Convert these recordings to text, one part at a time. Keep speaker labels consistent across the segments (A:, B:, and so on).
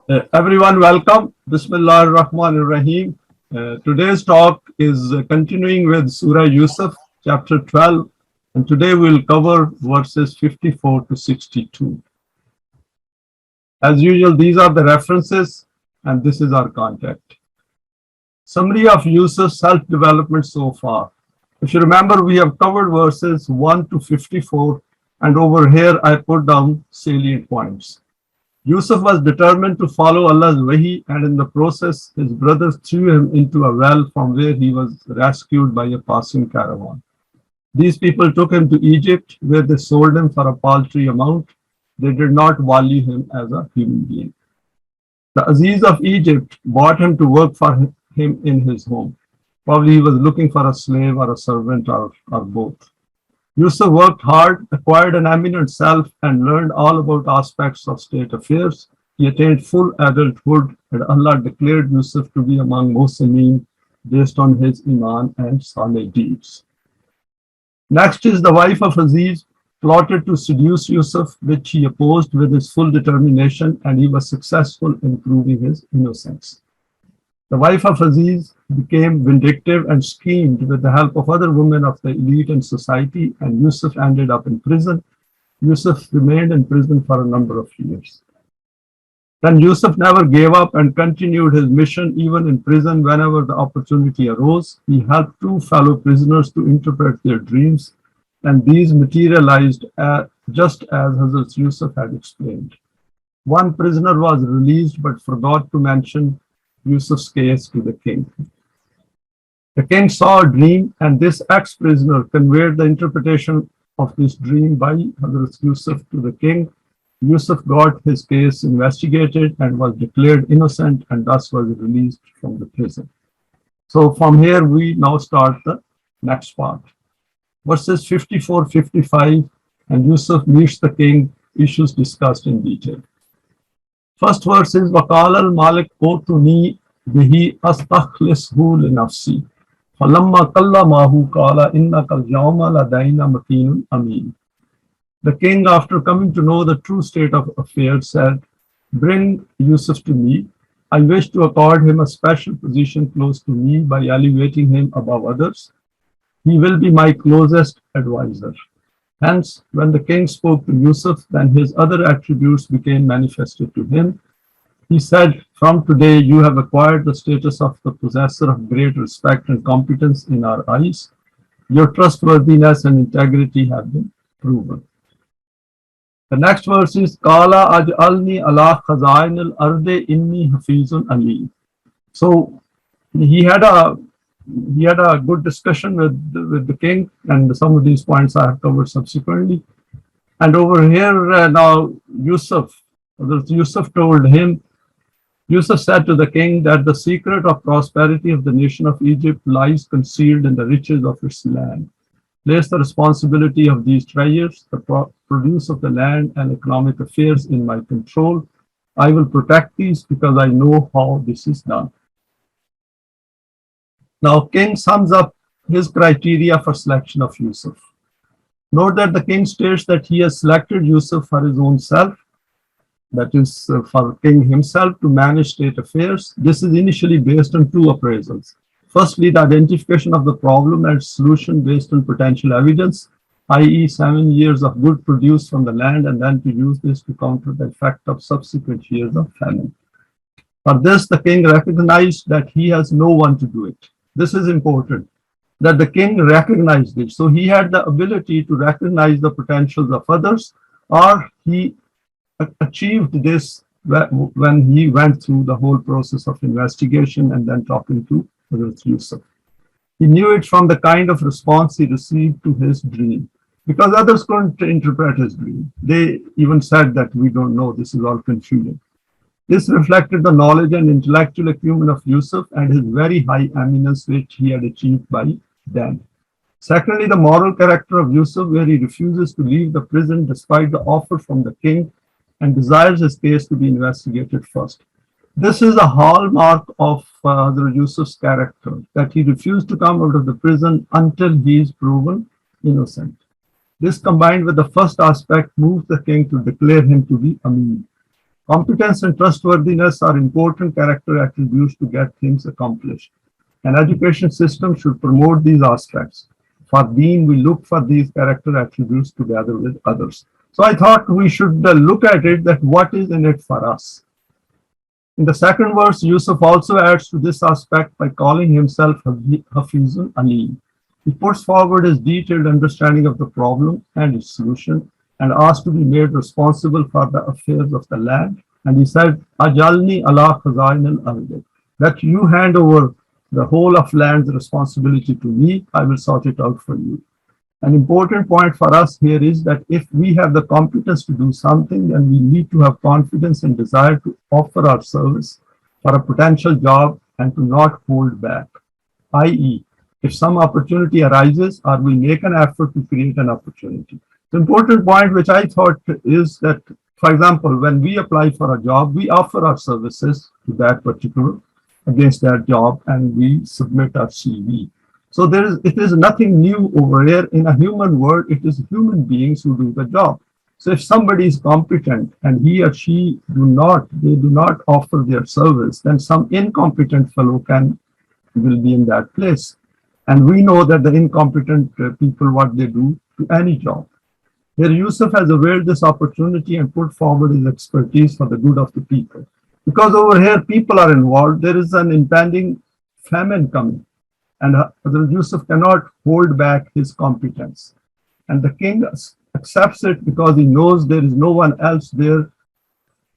A: Everyone, welcome. Bismillah ar-Rahman ar-Rahim. Today's talk is continuing with Surah Yusuf, chapter 12, and today we'll cover verses 54 to 62. As usual, these are the references, and this is our contact. Summary of Yusuf's self-development so far. If you remember, we have covered verses 1 to 54, and over here I put down salient points. Yusuf was determined to follow Allah's wahi, and in the process, his brothers threw him into a well from where he was rescued by a passing caravan. These people took him to Egypt, where they sold him for a paltry amount. They did not value him as a human being. The Aziz of Egypt bought him to work for him in his home. Probably he was looking for a slave or a servant or both. Yusuf worked hard, acquired an eminent self, and learned all about aspects of state affairs. He attained full adulthood, and Allah declared Yusuf to be among Muslimin based on his Iman and Saleh deeds. Next is the wife of Aziz plotted to seduce Yusuf, which he opposed with his full determination, and he was successful in proving his innocence. The wife of Aziz became vindictive and schemed with the help of other women of the elite in society, and Yusuf ended up in prison. Yusuf remained in prison for a number of years. Then Yusuf never gave up and continued his mission even in prison whenever the opportunity arose. He helped two fellow prisoners to interpret their dreams, and these materialized just as Hazrat Yusuf had explained. One prisoner was released but forgot to mention Yusuf's case to the king. The king saw a dream, and this ex-prisoner conveyed the interpretation of this dream by Hazrat Yusuf to the king. Yusuf got his case investigated and was declared innocent, and thus was released from the prison. So from here we now start the next part. Verses 54-55, and Yusuf meets the king, issues discussed in detail. First verse is وَقَالَ الْمَالِكُ أُوتُنِي بِهِ أَسْتَخْلِصْهُ لِنَفْسِي فَلَمَّا كَلَّمَهُ قَالَ إِنَّكَ الْيَوْمَ لَدَيْنَا مَكِينٌ أَمِينٌ. The king, after coming to know the true state of affairs, said, "Bring Yusuf to me. I wish to accord him a special position close to me by elevating him above others. He will be my closest advisor." Hence, when the king spoke to Yusuf, then his other attributes became manifested to him. He said, "From today you have acquired the status of the possessor of great respect and competence in our eyes. Your trustworthiness and integrity have been proven." The next verse is, "Qala aj'alni ala khazain al-ardi inni hafizun alim." So he had a good discussion with the king, and some of these points I have covered subsequently. And over here now, Yusuf said to the king that the secret of prosperity of the nation of Egypt lies concealed in the riches of its land. Place the responsibility of these treasures, the produce of the land and economic affairs, in my control. I will protect these because I know how this is done. Now, king sums up his criteria for selection of Yusuf. Note that the king states that he has selected Yusuf for his own self, that is, for king himself to manage state affairs. This is initially based on two appraisals. Firstly, the identification of the problem and solution based on potential evidence, i.e. 7 years of good produce from the land, and then to use this to counter the effect of subsequent years of famine. For this, the king recognized that he has no one to do it. This is important, that the king recognized it. So he had the ability to recognize the potentials of others, or he achieved this when he went through the whole process of investigation and then talking to Hazrat Yusuf. He knew it from the kind of response he received to his dream, because others couldn't interpret his dream. They even said that we don't know, this is all confusing. This reflected the knowledge and intellectual acumen of Yusuf and his very high eminence which he had achieved by then. Secondly, the moral character of Yusuf, where he refuses to leave the prison despite the offer from the king and desires his case to be investigated first. This is a hallmark of Hazrat Yusuf's character, that he refused to come out of the prison until he is proven innocent. This, combined with the first aspect, moves the king to declare him to be Amin. Competence and trustworthiness are important character attributes to get things accomplished. An education system should promote these aspects. For Deen, we look for these character attributes together with others. So I thought we should look at it that what is in it for us. In the second verse, Yusuf also adds to this aspect by calling himself Hafizun Alim. He puts forward his detailed understanding of the problem and its solution and asked to be made responsible for the affairs of the land. And he said, Ajalni ala khazain al-ard, that you hand over the whole of land's responsibility to me, I will sort it out for you. An important point for us here is that if we have the competence to do something, then we need to have confidence and desire to offer our service for a potential job and to not hold back. I.e., if some opportunity arises or we make an effort to create an opportunity. The important point which I thought is that, for example, when we apply for a job, we offer our services to that particular, against that job, and we submit our CV. So it is nothing new over here. In a human world, it is human beings who do the job. So if somebody is competent and he or she do not offer their service, then some incompetent fellow will be in that place. And we know that the incompetent people, what they do to any job. Here Yusuf has availed this opportunity and put forward his expertise for the good of the people. Because over here people are involved, there is an impending famine coming. And Hazrat Yusuf cannot hold back his competence. And the king accepts it because he knows there is no one else there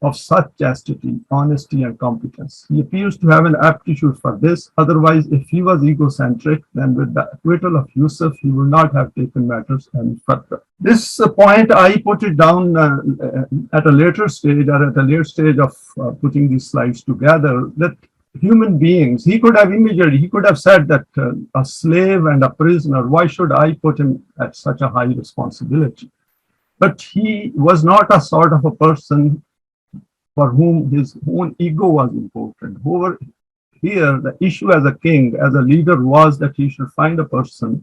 A: of such chastity, honesty, and competence. He appears to have an aptitude for this. Otherwise, if he was egocentric, then with the acquittal of Yusuf, he would not have taken matters any further. This point, I put it down at a later stage or at a later stage of putting these slides together, that human beings, he could have said that a slave and a prisoner, why should I put him at such a high responsibility? But he was not a sort of a person for whom his own ego was important. Over here, the issue as a king, as a leader, was that he should find a person,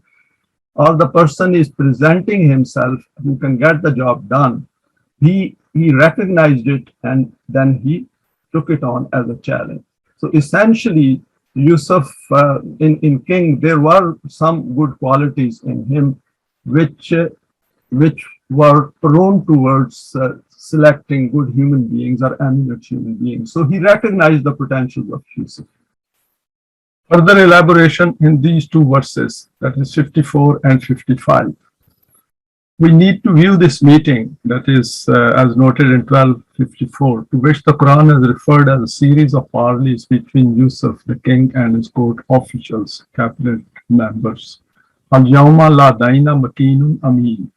A: or the person is presenting himself who can get the job done. He recognized it and then he took it on as a challenge. So essentially, Yusuf, in king, there were some good qualities in him which were prone towards selecting good human beings or eminent human beings. So he recognized the potentials of Yusuf. Further elaboration in these two verses, that is 54 and 55. We need to view this meeting, that is as noted in 1254, to which the Quran has referred as a series of parleys between Yusuf, the king, and his court officials, cabinet members. Al-Yawma la daina makinun amin.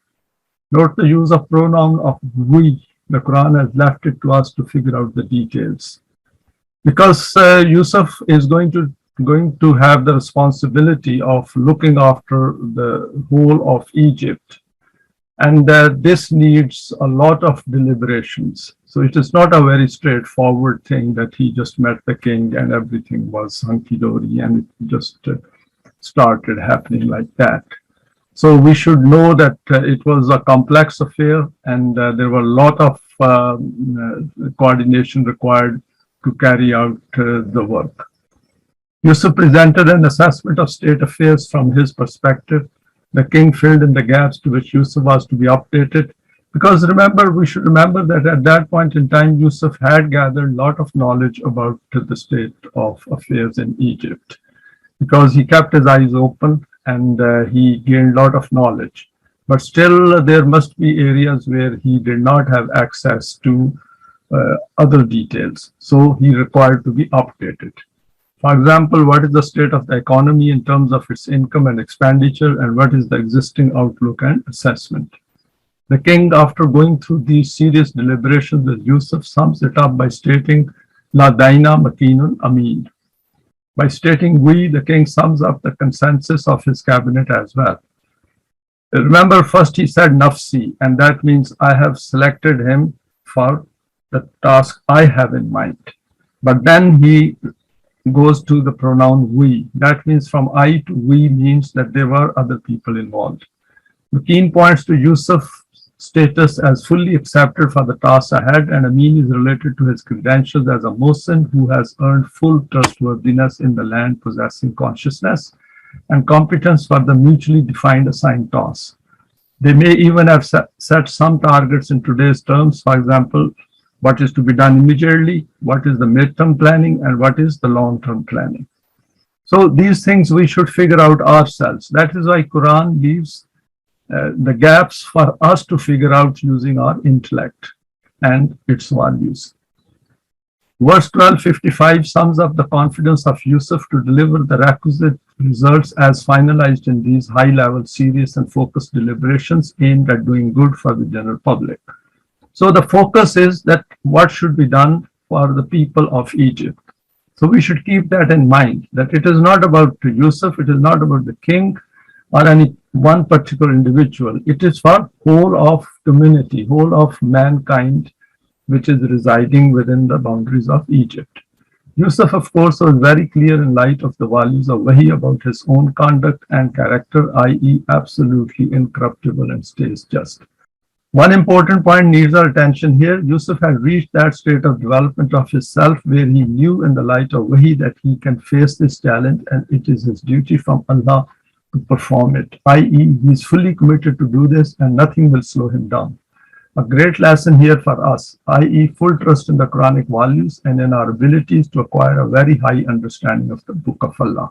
A: Note the use of pronoun of we. The Quran has left it to us to figure out the details. Because Yusuf is going to have the responsibility of looking after the whole of Egypt. And this needs a lot of deliberations. So it is not a very straightforward thing that he just met the king and everything was hunky-dory and it just started happening like that. So we should know that it was a complex affair and there were a lot of coordination required to carry out the work. Yusuf presented an assessment of state affairs from his perspective. The king filled in the gaps to which Yusuf was to be updated. Because we should remember that at that point in time, Yusuf had gathered a lot of knowledge about the state of affairs in Egypt. Because he kept his eyes open and he gained a lot of knowledge. But still, there must be areas where he did not have access to other details. So he required to be updated. For example, what is the state of the economy in terms of its income and expenditure, and what is the existing outlook and assessment? The king, after going through these serious deliberations with Yusuf, sums it up by stating, La daina makinun amin. By stating we, the king sums up the consensus of his cabinet as well. Remember, first he said nafsi, and that means I have selected him for the task I have in mind. But then he goes to the pronoun we. That means from I to we means that there were other people involved. The king points to Yusuf status as fully accepted for the task ahead, and Amin is related to his credentials as a Mohsin who has earned full trustworthiness in the land, possessing consciousness and competence for the mutually defined assigned task. They may even have set some targets in today's terms, for example, what is to be done immediately, what is the midterm planning, and what is the long-term planning. So these things we should figure out ourselves. That is why Quran leaves the gaps for us to figure out using our intellect and its values. Verse 1255 sums up the confidence of Yusuf to deliver the requisite results as finalized in these high-level, serious and focused deliberations aimed at doing good for the general public. So the focus is that what should be done for the people of Egypt. So we should keep that in mind, that it is not about Yusuf, it is not about the king or any one particular individual. It is for whole of community, whole of mankind, which is residing within the boundaries of Egypt. Yusuf, of course, was very clear in light of the values of Wahi about his own conduct and character, i.e. absolutely incorruptible and stays just. One important point needs our attention here. Yusuf had reached that state of development of his self where he knew in the light of Wahi that he can face this challenge and it is his duty from Allah to perform it, i.e. he is fully committed to do this and nothing will slow him down. A great lesson here for us, i.e. full trust in the Quranic values and in our abilities to acquire a very high understanding of the Book of Allah.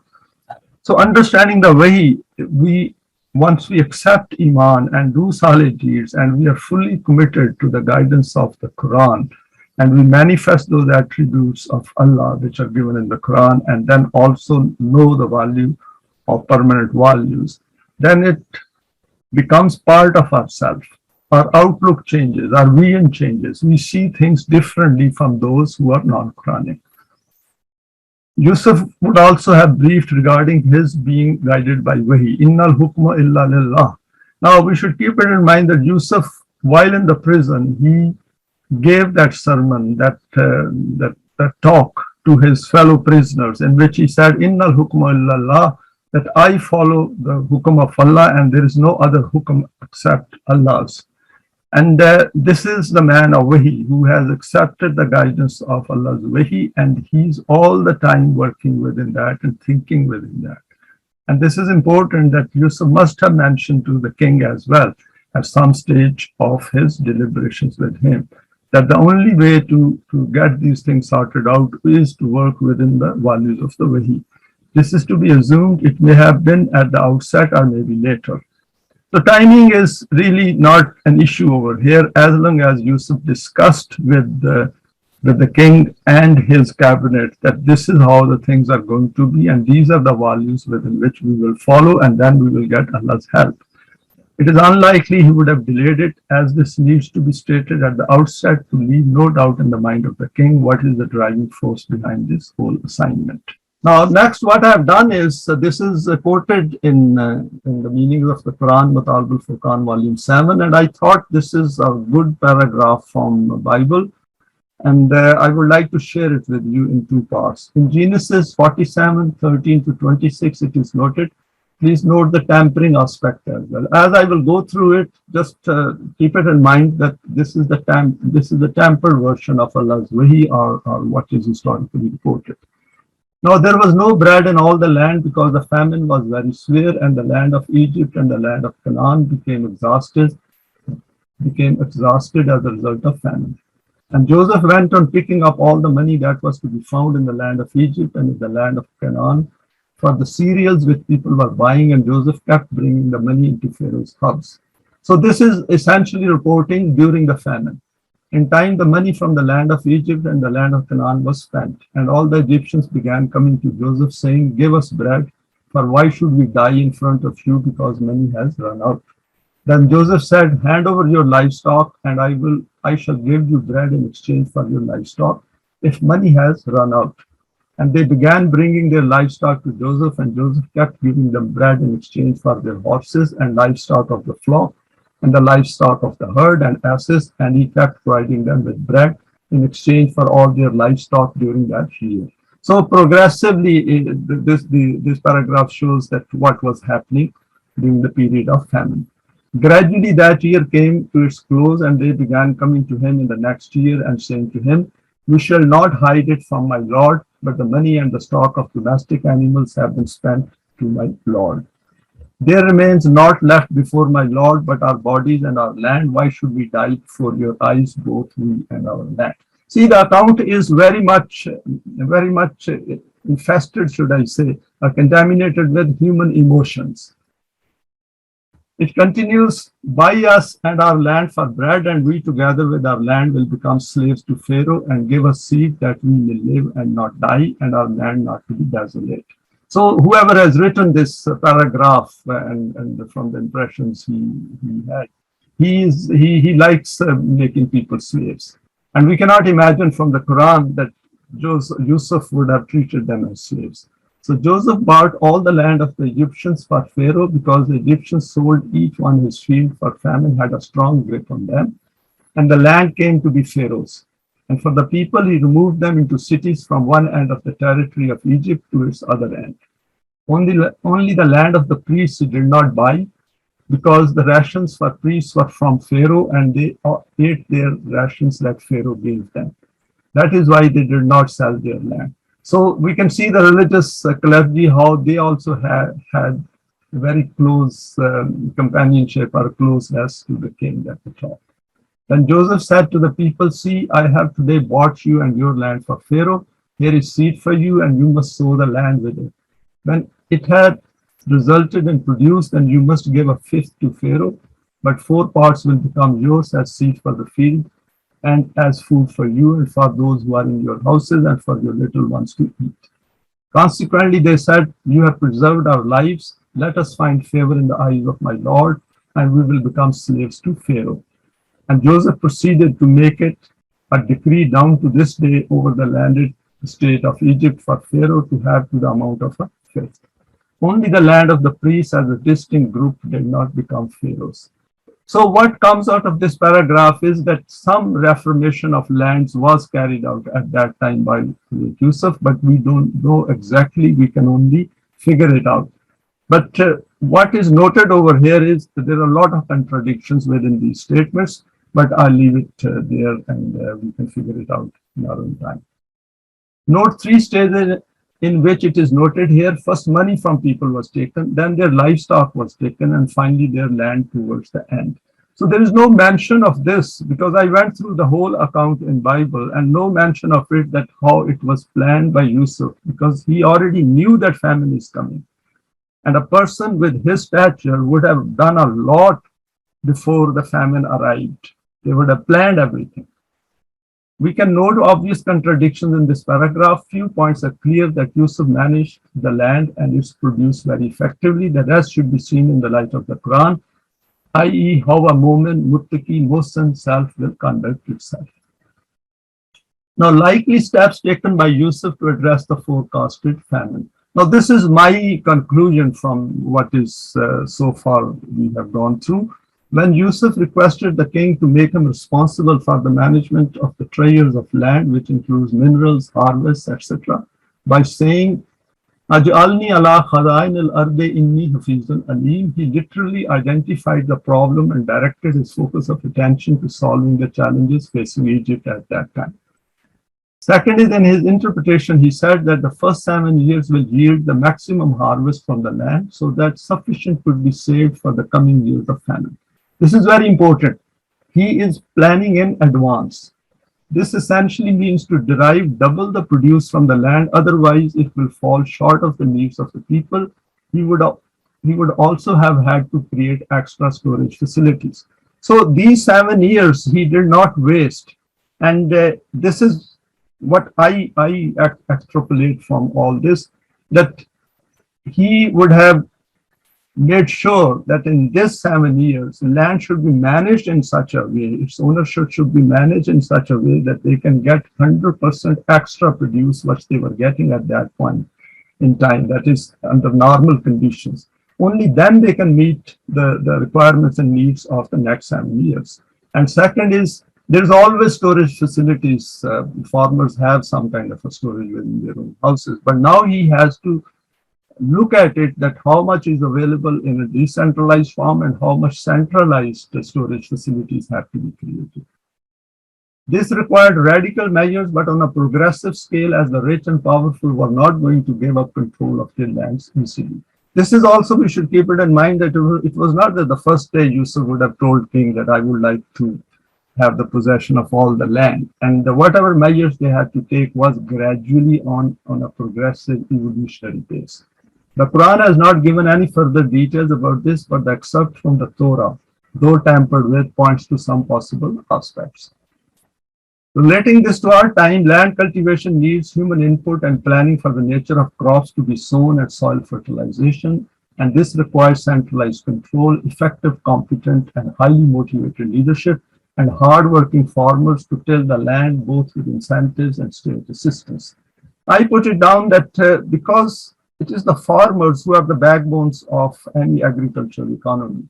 A: So understanding the Wahi, once we accept Iman and do Salih deeds and we are fully committed to the guidance of the Quran and we manifest those attributes of Allah which are given in the Quran and then also know the value of permanent values, then it becomes part of ourselves. Our outlook changes, our vision changes. We see things differently from those who are non-Quranic. Yusuf would also have briefed regarding his being guided by Wahi. Innal hukma illa lillah. Now we should keep it in mind that Yusuf, while in the prison, he gave that sermon, that talk to his fellow prisoners, in which he said, Innal hukma illa lillah, that I follow the hukum of Allah and there is no other hukum except Allah's. And this is the man of Wahi who has accepted the guidance of Allah's Wahi, and he's all the time working within that and thinking within that. And this is important that Yusuf must have mentioned to the king as well at some stage of his deliberations with him, that the only way to get these things sorted out is to work within the values of the Wahi. This is to be assumed. It may have been at the outset or maybe later. The timing is really not an issue over here, as long as Yusuf discussed with the king and his cabinet that this is how the things are going to be and these are the values within which we will follow and then we will get Allah's help. It is unlikely he would have delayed it, as this needs to be stated at the outset to leave no doubt in the mind of the king what is the driving force behind this whole assignment. Now, next, what I have done is, this is quoted in the meanings of the Quran, Untitled Chapter, Volume 7, and I thought this is a good paragraph from the Bible, and I would like to share it with you in two parts. In Genesis 47, 13 to 26, it is noted. Please note the tampering aspect as well. As I will go through it, just keep it in mind that this is the tampered version of Allah's Wahi, or what is historically reported. Now there was no bread in all the land because the famine was very severe, and the land of Egypt and the land of Canaan became exhausted as a result of famine. And Joseph went on picking up all the money that was to be found in the land of Egypt and in the land of Canaan for the cereals which people were buying, and Joseph kept bringing the money into Pharaoh's house. So this is essentially reporting during the famine. In time, the money from the land of Egypt and the land of Canaan was spent, and all the Egyptians began coming to Joseph, saying, Give us bread, for why should we die in front of you, because money has run out. Then Joseph said, Hand over your livestock, and I shall give you bread in exchange for your livestock, if money has run out. And they began bringing their livestock to Joseph, and Joseph kept giving them bread in exchange for their horses and livestock of the flock, and the livestock of the herd and asses, and he kept providing them with bread in exchange for all their livestock during that year. So progressively, this paragraph shows that what was happening during the period of famine. Gradually that year came to its close, and they began coming to him in the next year and saying to him, "We shall not hide it from my lord, but the money and the stock of domestic animals have been spent to my lord. There remains naught left before my lord but our bodies and our land. Why should we die before your eyes, both we and our land?" See, the account is very much infested, should I say, or contaminated with human emotions. It continues, "Buy us and our land for bread, and we together with our land will become slaves to Pharaoh, and give us seed that we may live and not die, and our land not to be desolate." So whoever has written this paragraph, and from the impressions he had, he likes making people slaves. And we cannot imagine from the Quran that Yusuf would have treated them as slaves. So Joseph bought all the land of the Egyptians for Pharaoh, because the Egyptians sold each one his field, for famine had a strong grip on them, and the land came to be Pharaoh's. And for the people, he removed them into cities from one end of the territory of Egypt to its other end. Only the land of the priests he did not buy, because the rations for priests were from Pharaoh, and they ate their rations that Pharaoh gave them. That is why they did not sell their land. So we can see the religious clergy, how they also had very close companionship or closeness to the king at the top. Then Joseph said to the people, "See, I have today bought you and your land for Pharaoh. Here is seed for you, and you must sow the land with it. When it had resulted and produced, then you must give a fifth to Pharaoh, but 4 parts will become yours as seed for the field, and as food for you and for those who are in your houses, and for your little ones to eat." Consequently, they said, "You have preserved our lives. Let us find favor in the eyes of my Lord, and we will become slaves to Pharaoh." And Joseph proceeded to make it a decree down to this day over the landed state of Egypt for Pharaoh to have to the amount of a fifth. Only the land of the priests as a distinct group did not become Pharaoh's. So what comes out of this paragraph is that some reformation of lands was carried out at that time by Yusuf, but we don't know exactly. We can only figure it out. But what is noted over here is that there are a lot of contradictions within these statements, but I'll leave it there, and we can figure it out in our own time. Note 3 stages in which it is noted here: first money from people was taken, then their livestock was taken, and finally their land towards the end. So there is no mention of this, because I went through the whole account in Bible, and no mention of it, that how it was planned by Yusuf, because he already knew that famine is coming. And a person with his stature would have done a lot before the famine arrived. They would have planned everything. We can note obvious contradictions in this paragraph. Few points are clear: that Yusuf managed the land and its produce very effectively. The rest should be seen in the light of the Quran, i.e., how a moment, muttaqi, Muslim self will conduct itself. Now, likely steps taken by Yusuf to address the forecasted famine. Now, this is my conclusion from what is so far we have gone through. When Yusuf requested the king to make him responsible for the management of the treasures of land, which includes minerals, harvests, etc., by saying, "Aj'alni ala khaza'in al-ardi inni hafizun alim," he literally identified the problem and directed his focus of attention to solving the challenges facing Egypt at that time. Second is, in his interpretation, he said that the first 7 years will yield the maximum harvest from the land, so that sufficient could be saved for the coming years of famine. This is very important. He is planning in advance. This essentially means to derive double the produce from the land, otherwise it will fall short of the needs of the people. He would also have had to create extra storage facilities. So these 7 years he did not waste. And this is what I extrapolate from all this, that he would have made sure that in this 7 years, land should be managed in such a way, its ownership should be managed in such a way that they can get 100% extra produce, which they were getting at that point in time, that is under normal conditions. Only then they can meet the requirements and needs of the next 7 years. And second is, there's always storage facilities. Farmers have some kind of a storage within their own houses, but now he has to look at it, that how much is available in a decentralized form and how much centralized storage facilities have to be created. This required radical measures, but on a progressive scale, as the rich and powerful were not going to give up control of their lands easily. This is also, we should keep it in mind that it was not that the first day Yusuf would have told king that I would like to have the possession of all the land. And whatever measures they had to take was gradually on a progressive evolutionary pace. The Quran has not given any further details about this, but the excerpt from the Torah, though tampered with, points to some possible aspects. Relating this to our time, land cultivation needs human input and planning for the nature of crops to be sown and soil fertilization, and this requires centralized control, effective, competent, and highly motivated leadership, and hardworking farmers to till the land both with incentives and state assistance. I put it down that because it is the farmers who are the backbones of any agricultural economy,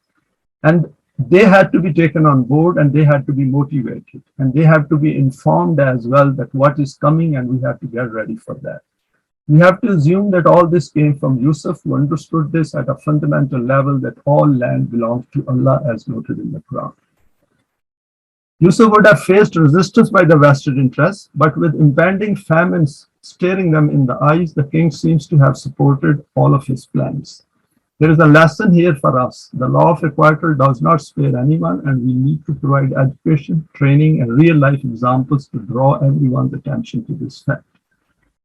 A: and they had to be taken on board and they had to be motivated and they have to be informed as well that what is coming and we have to get ready for that. We have to assume that all this came from Yusuf, who understood this at a fundamental level, that all land belongs to Allah as noted in the Quran. Yusuf would have faced resistance by the vested interests, but with impending famines staring them in the eyes, the king seems to have supported all of his plans. There is a lesson here for us. The law of equator does not spare anyone, and we need to provide education, training, and real-life examples to draw everyone's attention to this fact.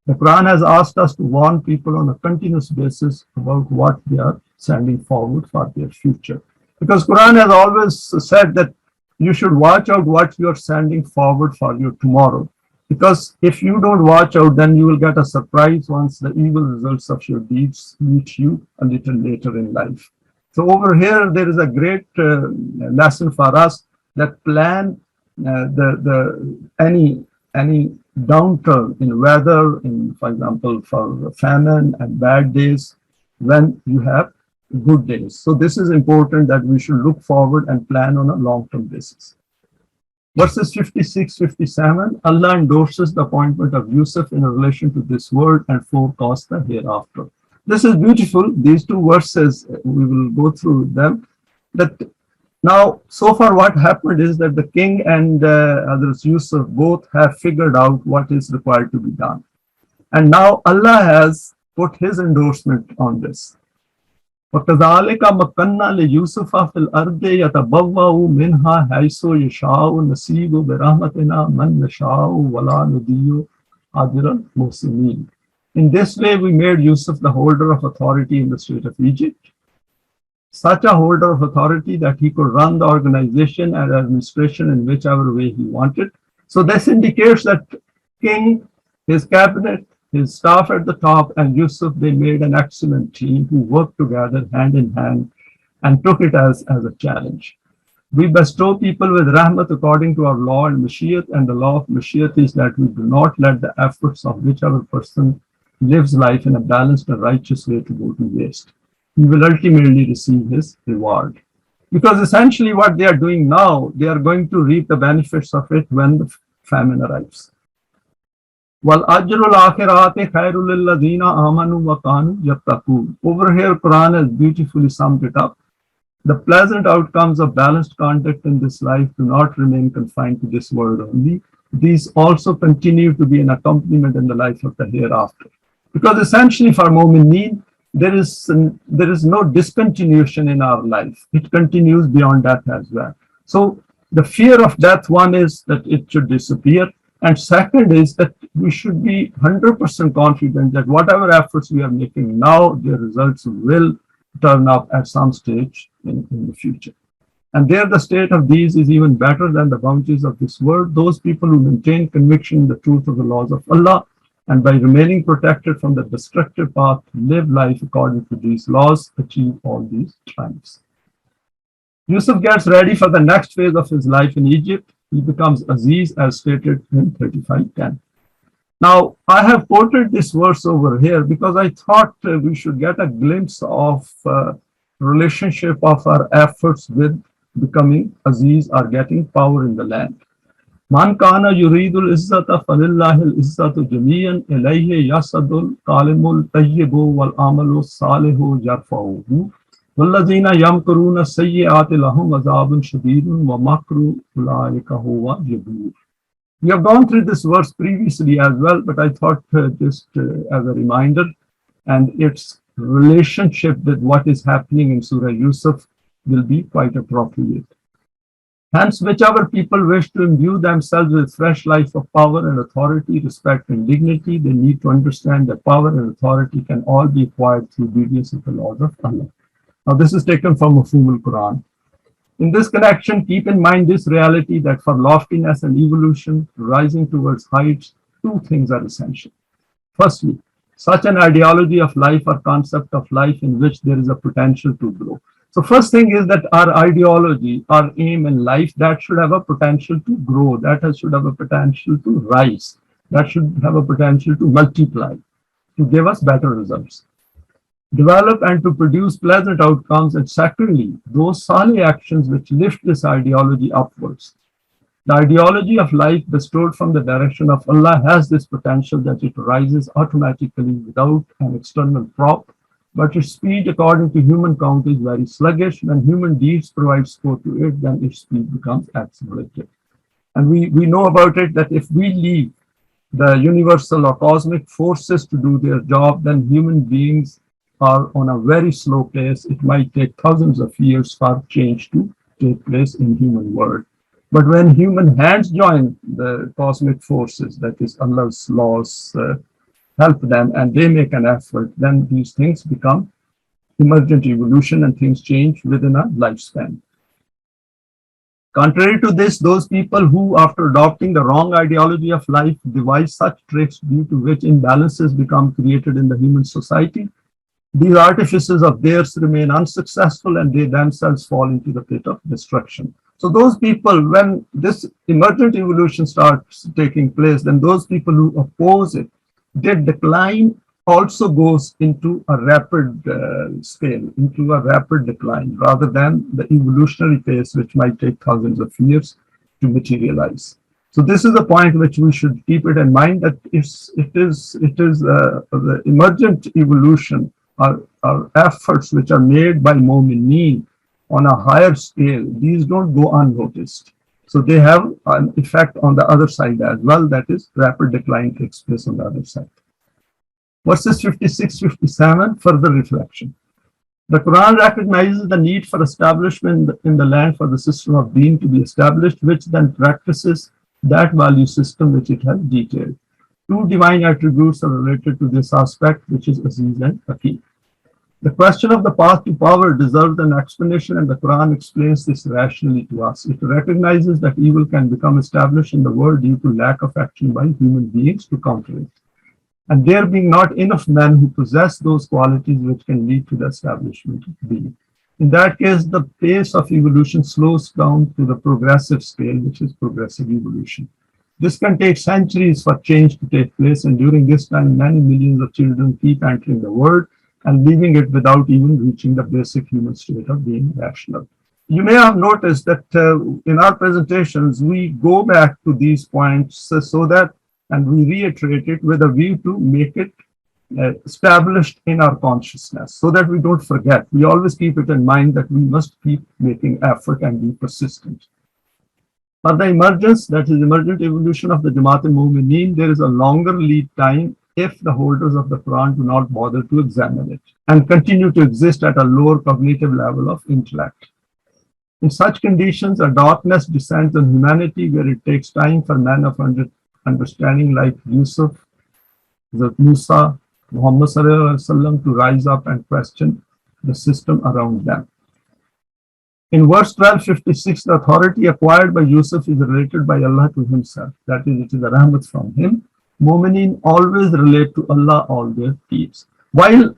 A: The Quran has asked us to warn people on a continuous basis about what they are sending forward for their future. Because Quran has always said that you should watch out what you are sending forward for your tomorrow. Because if you don't watch out, then you will get a surprise once the evil results of your deeds reach you a little later in life. So over here, there is a great lesson for us that plan any downturn in weather, for example, for famine and bad days, when you have good days. So this is important that we should look forward and plan on a long-term basis. Verses 56, 57, Allah endorses the appointment of Yusuf in relation to this world and forecasts the hereafter. This is beautiful. These two verses, we will go through them. That now, so far what happened is that the king and others, Yusuf, both have figured out what is required to be done. And now Allah has put his endorsement on this. وَكَذَلِكَ مَكَّنَّا لِيُوسُفَ فِي الْأَرْضِ يَتَبَوَّأُ مِنْهَا حَيْثُ يَشَاءُ نَصِيبُ بِرَحْمَتِنَا مَنْ نَشَاءُ وَلَا نُضِيعُ أَجْرَ الْمُحْسِنِينَ. In this way, we made Yusuf the holder of authority in the state of Egypt, such a holder of authority that he could run the organization and administration in whichever way he wanted. So this indicates that king, his cabinet, his staff at the top, and Yusuf, they made an excellent team who worked together hand in hand and took it as a challenge. We bestow people with rahmat according to our law and mashiyat, and the law of mashiyat is that we do not let the efforts of whichever person lives life in a balanced and righteous way to go to waste. He will ultimately receive his reward. Because essentially what they are doing now, they are going to reap the benefits of it when the famine arrives. وَالْأَجْرُ الْآخِرَاتِ خَيْرٌ لِلَّذِينَ آمَنُوا وَكَانُوا يَتَّقُونَ. Over here, Quran has beautifully summed it up. The pleasant outcomes of balanced conduct in this life do not remain confined to this world only. These also continue to be an accompaniment in the life of the hereafter. Because essentially for Mu'mineen, there is no discontinuation in our life. It continues beyond death as well. So the fear of death, one is that it should disappear. And second is that we should be 100% confident that whatever efforts we are making now, their results will turn up at some stage in the future. And there the state of these is even better than the bounties of this world. Those people who maintain conviction in the truth of the laws of Allah, and by remaining protected from the destructive path, live life according to these laws, achieve all these triumphs. Yusuf gets ready for the next phase of his life in Egypt. He becomes Aziz as stated in 35:10. Now, I have quoted this verse over here because I thought we should get a glimpse of relationship of our efforts with becoming Aziz or getting power in the land. Man kana yuridul izzata falillahil izzatu jamiyan ilayhi yasadul kalimul tayyibu wal amalu salihu yarfa'uhu. والذين يمكرون السيئات لهم عذاب شديد ومكر أولئك هو يبور. We have gone through this verse previously as well, but I thought just as a reminder, and its relationship with what is happening in Surah Yusuf will be quite appropriate. Hence, whichever people wish to imbue themselves with fresh life of power and authority, respect and dignity, they need to understand that power and authority can all be acquired through obedience of the laws of Allah. Now, this is taken from Mafhum al-Quran. In this connection, keep in mind this reality that for loftiness and evolution, rising towards heights, two things are essential. Firstly, such an ideology of life or concept of life in which there is a potential to grow. So first thing is that our ideology, our aim in life, that should have a potential to grow, that should have a potential to rise, that should have a potential to multiply, to give us better results, develop and to produce pleasant outcomes, and secondly, those salih actions which lift this ideology upwards. The ideology of life bestowed from the direction of Allah has this potential that it rises automatically without an external prop, but its speed according to human count is very sluggish. When human deeds provide support to it, then its speed becomes accelerated. And we know about it that if we leave the universal or cosmic forces to do their job, then human beings are on a very slow pace. It might take thousands of years for change to take place in human world. But when human hands join the cosmic forces, that is Allah's laws, help them and they make an effort, then these things become emergent evolution and things change within a lifespan. Contrary to this, those people who, after adopting the wrong ideology of life, devise such tricks due to which imbalances become created in the human society, these artifices of theirs remain unsuccessful and they themselves fall into the pit of destruction. So those people, when this emergent evolution starts taking place, then those people who oppose it, their decline also goes into a rapid scale, into a rapid decline, rather than the evolutionary pace, which might take thousands of years to materialize. So this is the point which we should keep it in mind, that it is the emergent evolution are efforts which are made by Mu'mineen on a higher scale. These don't go unnoticed. So they have an effect on the other side as well, that is rapid decline takes place on the other side. Verses 56, 57, further reflection. The Quran recognizes the need for establishment in the land for the system of deen to be established, which then practices that value system which it has detailed. Two divine attributes are related to this aspect, which is Aziz and Hakim. The question of the path to power deserves an explanation, and the Quran explains this rationally to us. It recognizes that evil can become established in the world due to lack of action by human beings to counter it, and there being not enough men who possess those qualities which can lead to the establishment of being. In that case, the pace of evolution slows down to the progressive scale, which is progressive evolution. This can take centuries for change to take place, and during this time, many millions of children keep entering the world and leaving it without even reaching the basic human state of being rational. You may have noticed that in our presentations, we go back to these points so that, and we reiterate it with a view to make it established in our consciousness so that we don't forget. We always keep it in mind that we must keep making effort and be persistent. For the emergence, that is emergent evolution of the Jamaat-e-Mu'mineen, there is a longer lead time if the holders of the Quran do not bother to examine it and continue to exist at a lower cognitive level of intellect. In such conditions, a darkness descends on humanity where it takes time for men of understanding like Yusuf, Musa, Muhammad to rise up and question the system around them. In verse 1256, the authority acquired by Yusuf is related by Allah to himself. That is, it is a rahmat from him. Mu'mineen always relate to Allah all their deeds. While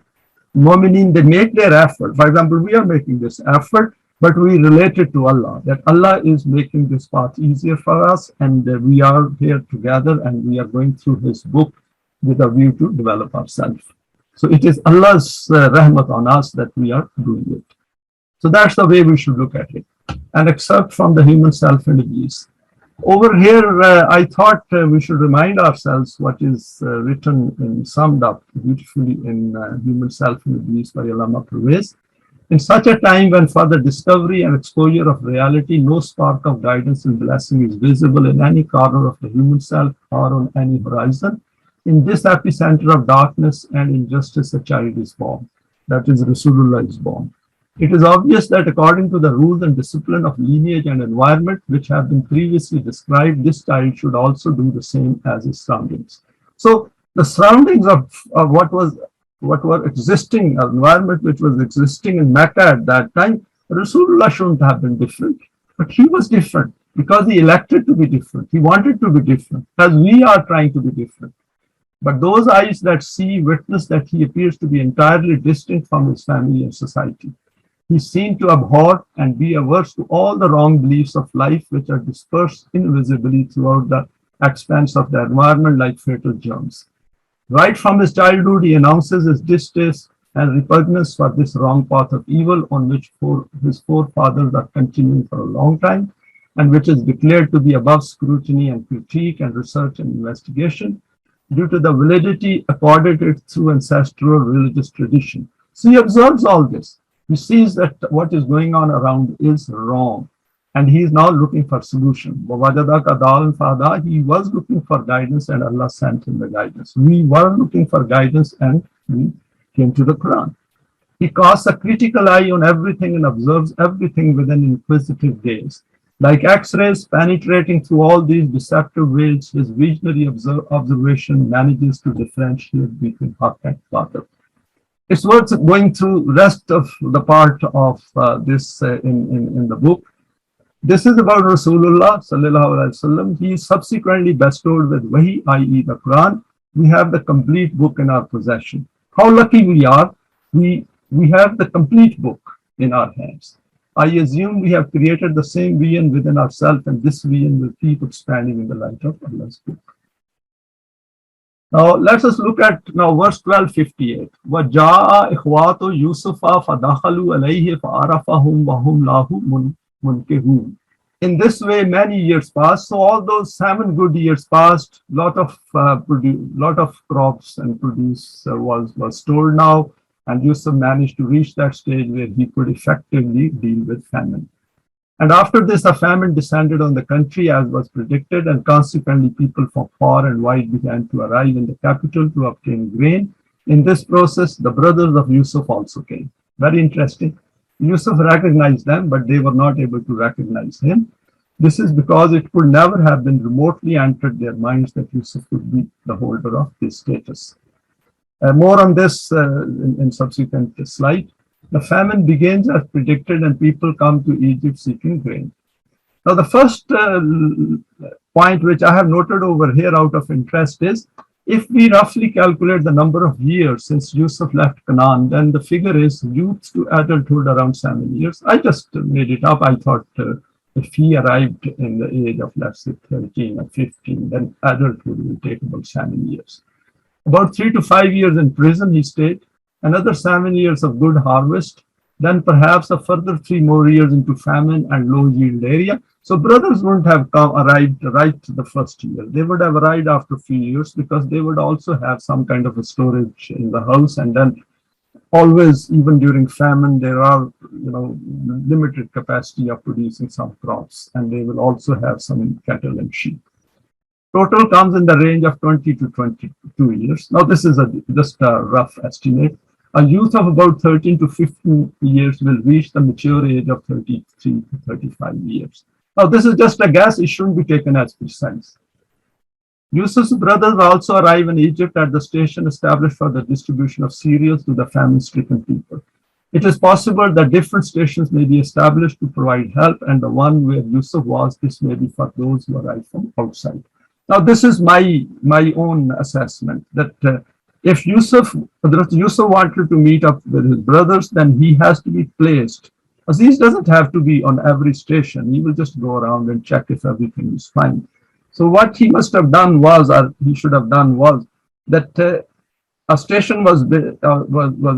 A: Mu'mineen, they make their effort. For example, we are making this effort, but we relate it to Allah, that Allah is making this path easier for us, and we are here together and we are going through his book with a view to develop ourselves. So it is Allah's rahmat on us that we are doing it. So that's the way we should look at it. An excerpt from the Human Self and Iblis. Over here, I thought we should remind ourselves what is written and summed up beautifully in Human Self in Iblis by Allama Pervez. In such a time when for the discovery and exposure of reality, no spark of guidance and blessing is visible in any corner of the human self or on any horizon, in this epicenter of darkness and injustice, a child is born. That is, Rasulullah is born. It is obvious that according to the rules and discipline of lineage and environment, which have been previously described, this child should also do the same as his surroundings. So the surroundings of what were existing, environment which was existing in Mecca at that time, Rasulullah shouldn't have been different, but he was different because he elected to be different. He wanted to be different, as we are trying to be different. But those eyes that see witness that he appears to be entirely distinct from his family and society. He seemed to abhor and be averse to all the wrong beliefs of life which are dispersed invisibly throughout the expanse of the environment like fatal germs. Right from his childhood, he announces his distaste and repugnance for this wrong path of evil on which his forefathers are continuing for a long time, and which is declared to be above scrutiny and critique and research and investigation due to the validity accorded it through ancestral religious tradition. So he observes all this. He sees that what is going on around is wrong, and he is now looking for solution. He was looking for guidance, and Allah sent him the guidance. We were looking for guidance, and we came to the Quran. He casts a critical eye on everything and observes everything with an inquisitive gaze. Like X-rays penetrating through all these deceptive veils, his visionary observation manages to differentiate between haq and batil. It's worth going through the rest of the part of this in the book. This is about Rasulullah sallallahu alaihi wasallam. He is subsequently bestowed with Wahi, i.e. the Quran. We have the complete book in our possession. How lucky we are! We have the complete book in our hands. I assume we have created the same vision within ourselves, and this vision will keep expanding in the light of Allah's book. Now let us look at verse 1258. وَجَاءَ إِخْوَاتُ يُوسُفَ فَدَخَلُوا عَلَيْهِ فَعَرَفَهُمْ وَهُمْ لَهُ مُنْكِرُونَ. In this way, many years passed. So all those 7 good years passed. Lot of crops and produce was stored now, and Yusuf managed to reach that stage where he could effectively deal with famine. And after this, a famine descended on the country as was predicted, and consequently people from far and wide began to arrive in the capital to obtain grain. In this process, the brothers of Yusuf also came. Very interesting. Yusuf recognized them, but they were not able to recognize him. This is because it could never have been remotely entered their minds that Yusuf could be the holder of this status. More on this in subsequent slide. The famine begins as predicted, and people come to Egypt seeking grain. Now, the first point which I have noted over here out of interest is, if we roughly calculate the number of years since Yusuf left Canaan, then the figure is youth to adulthood around 7 years. I just made it up. I thought if he arrived in the age of, let's say, 13 or 15, then adulthood will take about 7 years. About 3 to 5 years in prison he stayed, another 7 years of good harvest, then perhaps a further 3 more years into famine and low yield area. So brothers wouldn't have arrived right the first year. They would have arrived after a few years, because they would also have some kind of a storage in the house. And then always, even during famine, there are limited capacity of producing some crops, and they will also have some cattle and sheep. Total comes in the range of 20 to 22 years. Now this is just a rough estimate. A youth of about 13 to 15 years will reach the mature age of 33 to 35 years. Now this is just a guess. It shouldn't be taken as precise. Yusuf's brothers also arrive in Egypt at the station established for the distribution of cereals to the famine-stricken people. It is possible that different stations may be established to provide help, and the one where Yusuf was, this may be for those who arrive from outside. Now, this is my own assessment, that if Yusuf wanted to meet up with his brothers, then he has to be placed. Aziz doesn't have to be on every station. He will just go around and check if everything is fine. So what he must have done was, or he should have done was, that a station was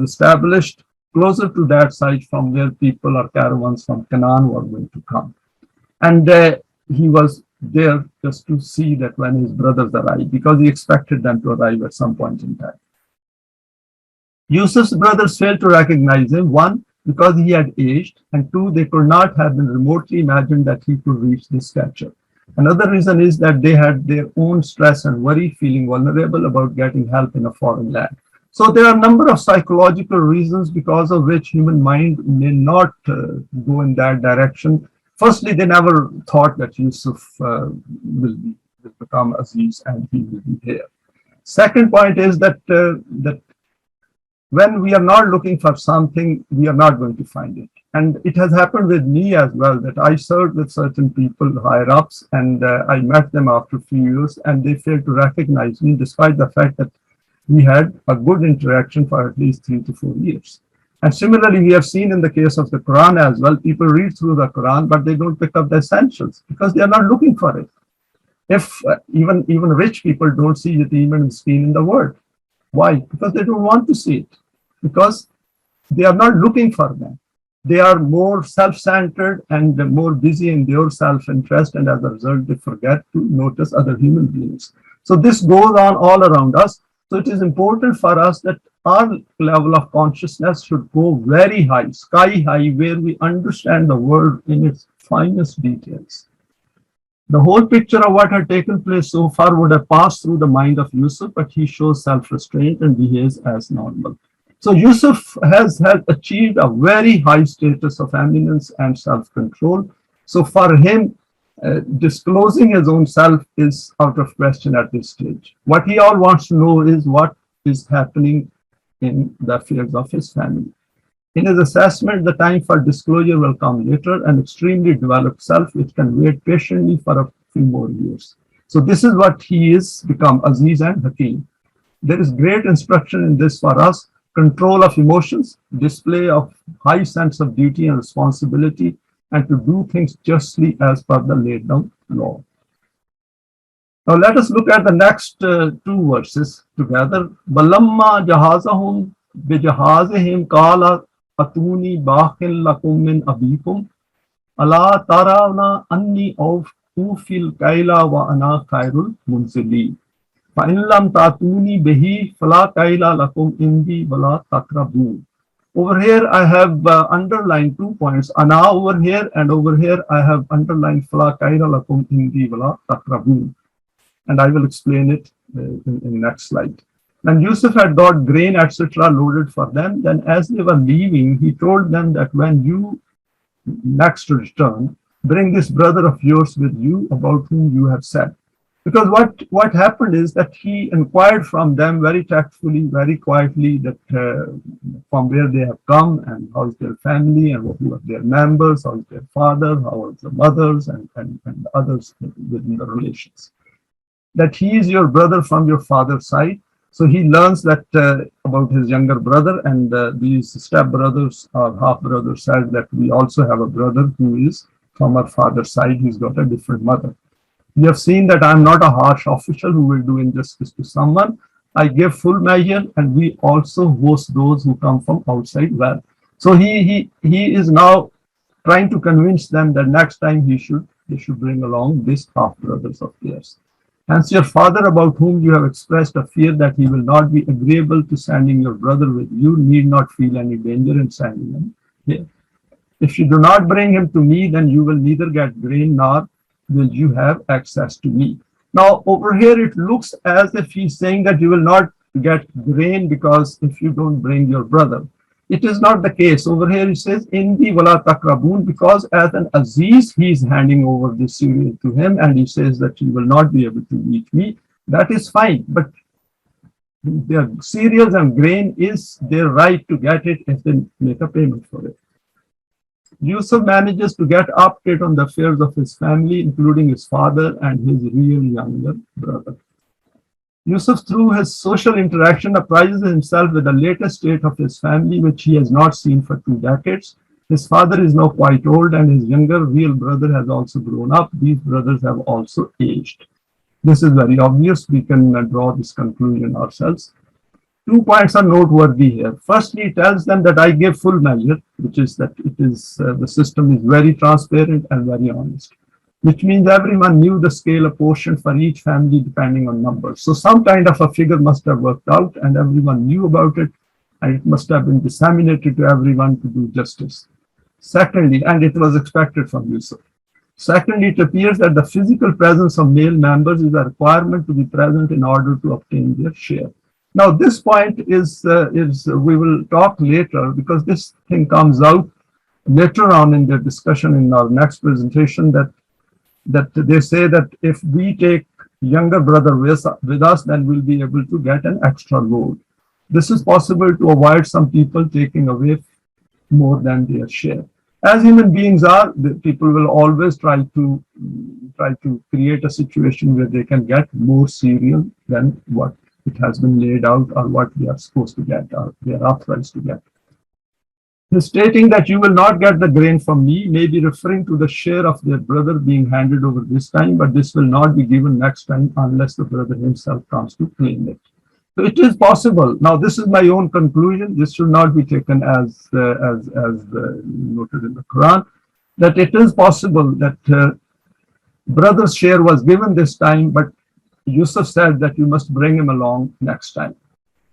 A: established closer to that site from where people or caravans from Canaan were going to come. And he was there just to see that when his brothers arrive, because he expected them to arrive at some point in time. Yusuf's brothers failed to recognize him, one, because he had aged, and two, they could not have been remotely imagined that he could reach this stature. Another reason is that they had their own stress and worry, feeling vulnerable about getting help in a foreign land. So there are a number of psychological reasons because of which human mind may not go in that direction. Firstly, they never thought that Yusuf will become Aziz and he will be here. Second point is that when we are not looking for something, we are not going to find it. And it has happened with me as well, that I served with certain people, higher ups, and I met them after a few years, and they failed to recognize me despite the fact that we had a good interaction for at least 3 to 4 years. And similarly, we have seen in the case of the Quran as well, people read through the Quran, but they don't pick up the essentials because they are not looking for it. If even rich people don't see it even seen in the word. Why? Because they don't want to see it, because they are not looking for them. They are more self-centered and more busy in their self-interest, and as a result, they forget to notice other human beings. So this goes on all around us. So it is important for us that our level of consciousness should go very high, sky high, where we understand the world in its finest details. The whole picture of what had taken place so far would have passed through the mind of Yusuf, but he shows self-restraint and behaves as normal. So Yusuf has achieved a very high status of eminence and self-control. So for him, disclosing his own self is out of question at this stage. What he all wants to know is what is happening in the affairs of his family. In his assessment, the time for disclosure will come later, an extremely developed self which can wait patiently for a few more years. So this is what he is become, Aziz and Hakim. There is great instruction in this for us: control of emotions, display of high sense of duty and responsibility, and to do things justly as per the laid down law. Now let us look at the next two verses together. Balamma jahazahum bijahazihim qala atuni bakhil lakum min abikum ala tarawna anni ufil kaila wa ana khairul munzili fa in lam tatuni bihi fala kaila lakum indi wala takrabu. Over here I have underlined 2 points, ana over here, and over here I have underlined fala kaila lakum indi wala takrabu, and I will explain it in next slide. When Yusuf had got grain, etc., loaded for them, then as they were leaving, he told them that when you next return, bring this brother of yours with you about whom you have said. Because what happened is that he inquired from them very tactfully, very quietly, that from where they have come and how is their family and who are their members, how is their father, how are the mothers and others within the relations. That he is your brother from your father's side. So he learns that about his younger brother, and these step-brothers or half-brothers said that we also have a brother who is from our father's side. He's got a different mother. We have seen that I'm not a harsh official who will do injustice to someone. I give full measure, and we also host those who come from outside well. So he is now trying to convince them that next time they should bring along these half-brothers of theirs. Hence your father, about whom you have expressed a fear that he will not be agreeable to sending your brother with you, need not feel any danger in sending him here. If you do not bring him to me, then you will neither get grain nor will you have access to me. Now over here it looks as if he's saying that you will not get grain because if you don't bring your brother. It is not the case. Over here he says, Indi wala takrabun, because as an Aziz, he is handing over the cereal to him, and he says that you will not be able to reach me. That is fine, but their cereals and grain is their right to get it if they make a payment for it. Yusuf manages to get update on the affairs of his family, including his father and his real younger brother. Yusuf, through his social interaction, apprises himself with the latest state of his family, which he has not seen for 2 decades. His father is now quite old, and his younger real brother has also grown up. These brothers have also aged. This is very obvious. We can draw this conclusion ourselves. 2 points are noteworthy here. Firstly, it tells them that I give full measure, which is that it is the system is very transparent and very honest. which means everyone knew the scale apportioned for each family depending on numbers. So some kind of a figure must have worked out and everyone knew about it, and it must have been disseminated to everyone to do justice. Secondly, and it was expected from Yusuf. Secondly, it appears that the physical presence of male members is a requirement to be present in order to obtain their share. Now, this point is we will talk later because this thing comes out later on in the discussion in our next presentation that they say that if we take younger brother with us, then we'll be able to get an extra load. This is possible to avoid some people taking away more than their share. As human beings are, the people will always try to create a situation where they can get more cereal than what it has been laid out or what they are supposed to get or they are authorized to get. Stating that you will not get the grain from me may be referring to the share of their brother being handed over this time, but this will not be given next time unless the brother himself comes to claim it. So it is possible. Now, this is my own conclusion. This should not be taken as noted in the Quran, that it is possible that brother's share was given this time, but Yusuf said that you must bring him along next time.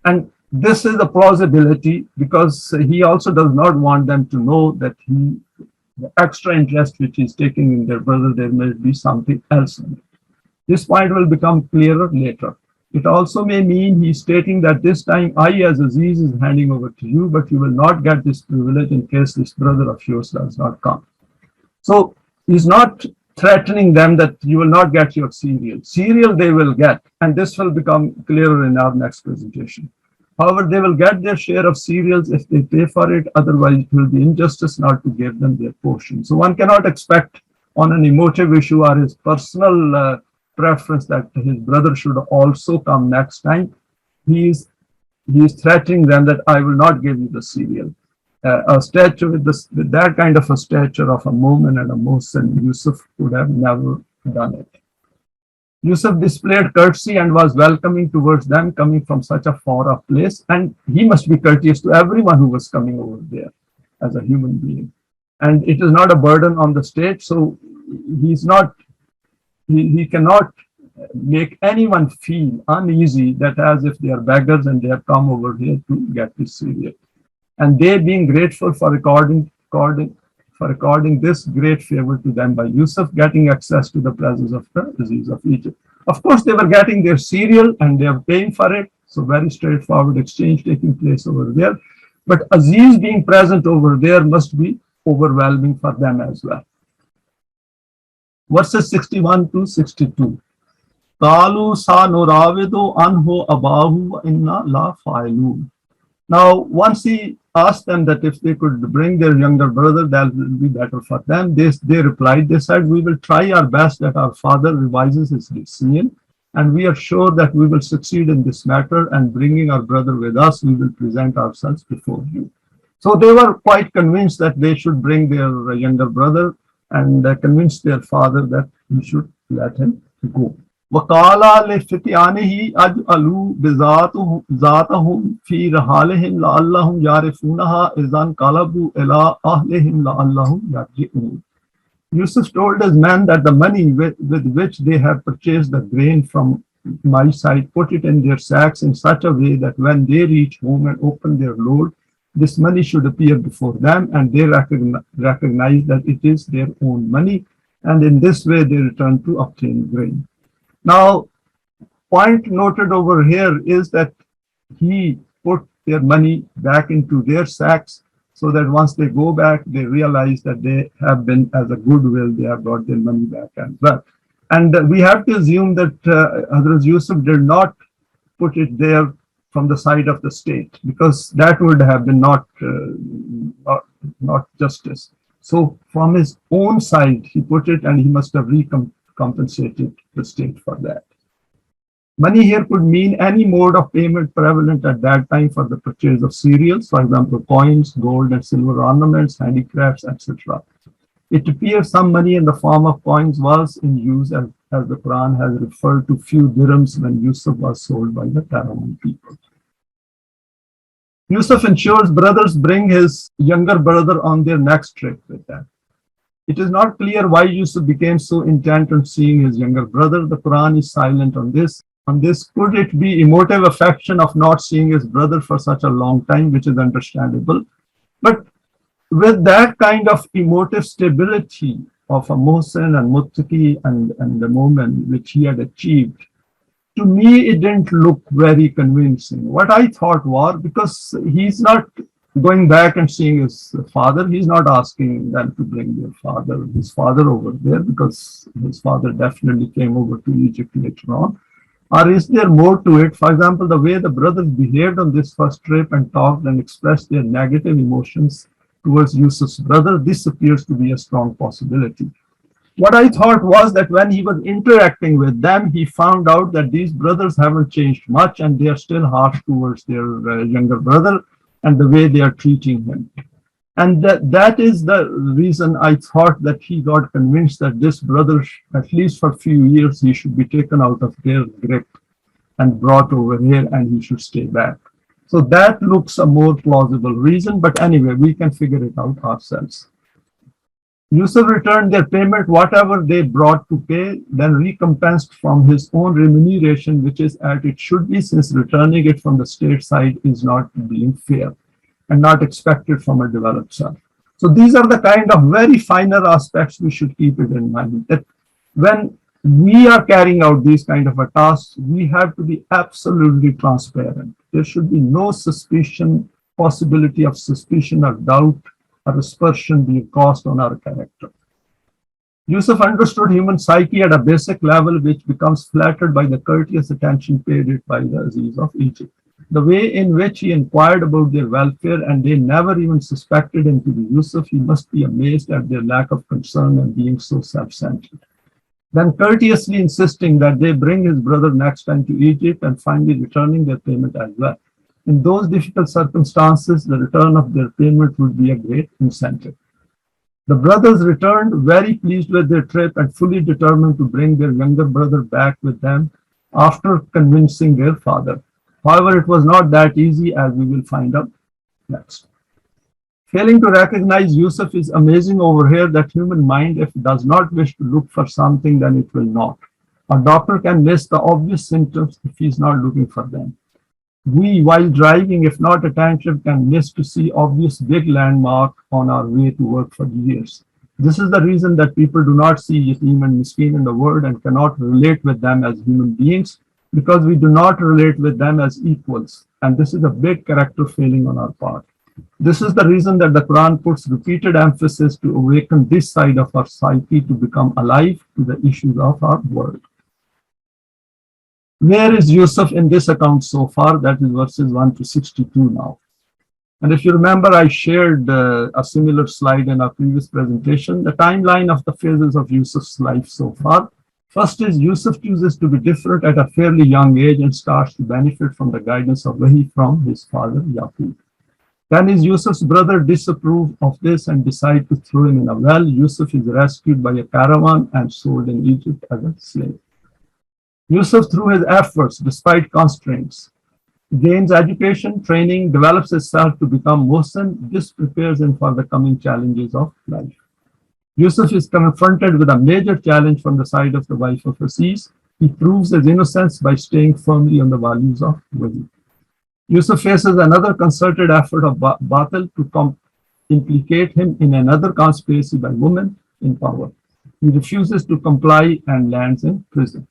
A: And this is a plausibility because he also does not want them to know that the extra interest which he's taking in their brother, there may be something else in it. This point will become clearer later. It also may mean he's stating that this time I, as Aziz, is handing over to you, but you will not get this privilege in case this brother of yours does not come. So he's not threatening them that you will not get your cereal. Cereal they will get, and this will become clearer in our next presentation. However, they will get their share of cereals if they pay for it. Otherwise, it will be injustice not to give them their portion. So one cannot expect on an emotive issue or his personal preference that his brother should also come next time. He is threatening them that I will not give you the cereal. A stature with that kind of a stature of a Mu'min and a Muhsin, Yusuf would have never done it. Yusuf displayed courtesy and was welcoming towards them coming from such a far off place, and he must be courteous to everyone who was coming over there as a human being. And it is not a burden on the state, so he cannot make anyone feel uneasy that as if they are beggars and they have come over here to get this cereal. And they being grateful for according this great favor to them by Yusuf getting access to the presence of the Aziz of Egypt. Of course, they were getting their cereal and they are paying for it. So very straightforward exchange taking place over there. But Aziz being present over there must be overwhelming for them as well. Verses 61 to 62. Qalu sanurawidu anhu abahu inna la fa'ilun. Now, once he asked them that if they could bring their younger brother, that will be better for them. They replied, they said, we will try our best that our father revises his decision, and we are sure that we will succeed in this matter, and bringing our brother with us, we will present ourselves before you. So they were quite convinced that they should bring their younger brother, and convinced their father that he should let him go. وَقَالَ لِفِتْيَانِهِ أَجْعَلُوا بِذَاتَهُمْ فِي رِحَالِهِمْ لَعَلَّهُمْ يَعْرِفُونَهَا إِذَا انقَلَبُوا إِلَىٰ أَهْلِهِمْ لَعَلَّهُمْ يَرْجِعُونَ. Yusuf told his men that the money with which they have purchased the grain from my side, put it in their sacks in such a way that when they reach home and open their load, this money should appear before them, and they recognize that it is their own money, and in this way they return to obtain grain. Now, point noted over here is that he put their money back into their sacks so that once they go back, they realize that they have been, as a goodwill, they have got their money back as well. And we have to assume that Hazrat Yusuf did not put it there from the side of the state, because that would have been not justice. So from his own side, he put it, and he must have compensated the state for that. Money here could mean any mode of payment prevalent at that time for the purchase of cereals, for example, coins, gold and silver ornaments, handicrafts, etc. It appears some money in the form of coins was in use, as the Quran has referred to few dirhams when Yusuf was sold by the Pharaoh people. Yusuf ensures brothers bring his younger brother on their next trip with them. It is not clear why Yusuf became so intent on seeing his younger brother. The Quran is silent on this. Could it be emotive affection of not seeing his brother for such a long time, which is understandable? But with that kind of emotive stability of a Mohsen and Muttaqi and the moment which he had achieved, to me, it didn't look very convincing. What I thought was, because he's not going back and seeing his father, he's not asking them to bring his father over there, because his father definitely came over to Egypt later on. Or is there more to it? For example, the way the brothers behaved on this first trip and talked and expressed their negative emotions towards Yusuf's brother, this appears to be a strong possibility. What I thought was that when he was interacting with them, he found out that these brothers haven't changed much and they are still harsh towards their younger brother and the way they are treating him. And that is the reason I thought that he got convinced that this brother, at least for a few years, he should be taken out of their grip and brought over here and he should stay back. So that looks a more plausible reason, but anyway, we can figure it out ourselves. Yusuf returned their payment, whatever they brought to pay, then recompensed from his own remuneration, which is as it should be, since returning it from the state side is not being fair and not expected from a developed self. So these are the kind of very finer aspects we should keep it in mind, that when we are carrying out these kind of a tasks, we have to be absolutely transparent. There should be no suspicion, possibility of suspicion or doubt or aspersion being caused on our character. Yusuf understood human psyche at a basic level, which becomes flattered by the courteous attention paid it by the Aziz of Egypt. The way in which he inquired about their welfare and they never even suspected him to be Yusuf, he must be amazed at their lack of concern and being so self-centered. Then courteously insisting that they bring his brother next time to Egypt and finally returning their payment as well. In those difficult circumstances, the return of their payment would be a great incentive. The brothers returned very pleased with their trip and fully determined to bring their younger brother back with them after convincing their father. However, it was not that easy, as we will find out next. Failing to recognize Yusuf is amazing over here that human mind, if it does not wish to look for something, then it will not. A doctor can list the obvious symptoms if he is not looking for them. We, while driving, if not attentive, can miss to see obvious big landmark on our way to work for years. This is the reason that people do not see Yatim and Miskin in the world and cannot relate with them as human beings, because we do not relate with them as equals. And this is a big character failing on our part. This is the reason that the Quran puts repeated emphasis to awaken this side of our psyche to become alive to the issues of our world. Where is Yusuf in this account so far? That is verses 1 to 62 now. And if you remember, I shared a similar slide in our previous presentation, the timeline of the phases of Yusuf's life so far. First is Yusuf chooses to be different at a fairly young age and starts to benefit from the guidance of Wahi from his father, Yaqub. Then is Yusuf's brother disapprove of this and decide to throw him in a well. Yusuf is rescued by a caravan and sold in Egypt as a slave. Yusuf, through his efforts, despite constraints, gains education, training, develops himself to become Mohsen. This prepares him for the coming challenges of life. Yusuf is confronted with a major challenge from the side of the wife of Aziz. He proves his innocence by staying firmly on the values of Wahi. Yusuf faces another concerted effort of Batil to implicate him in another conspiracy by women in power. He refuses to comply and lands in prison.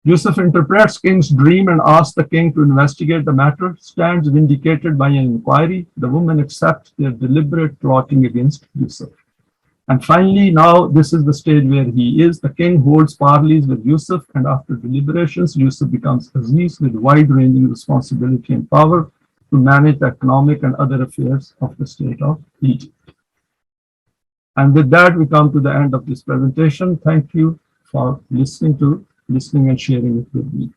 A: Yusuf interprets king's dream and asks the king to investigate the matter, stands vindicated by an inquiry. The women accept their deliberate plotting against Yusuf. And finally, now this is the stage where he is. The king holds parleys with Yusuf, and after deliberations, Yusuf becomes Aziz with wide-ranging responsibility and power to manage the economic and other affairs of the state of Egypt. And with that, we come to the end of this presentation. Thank you for listening and sharing it with me.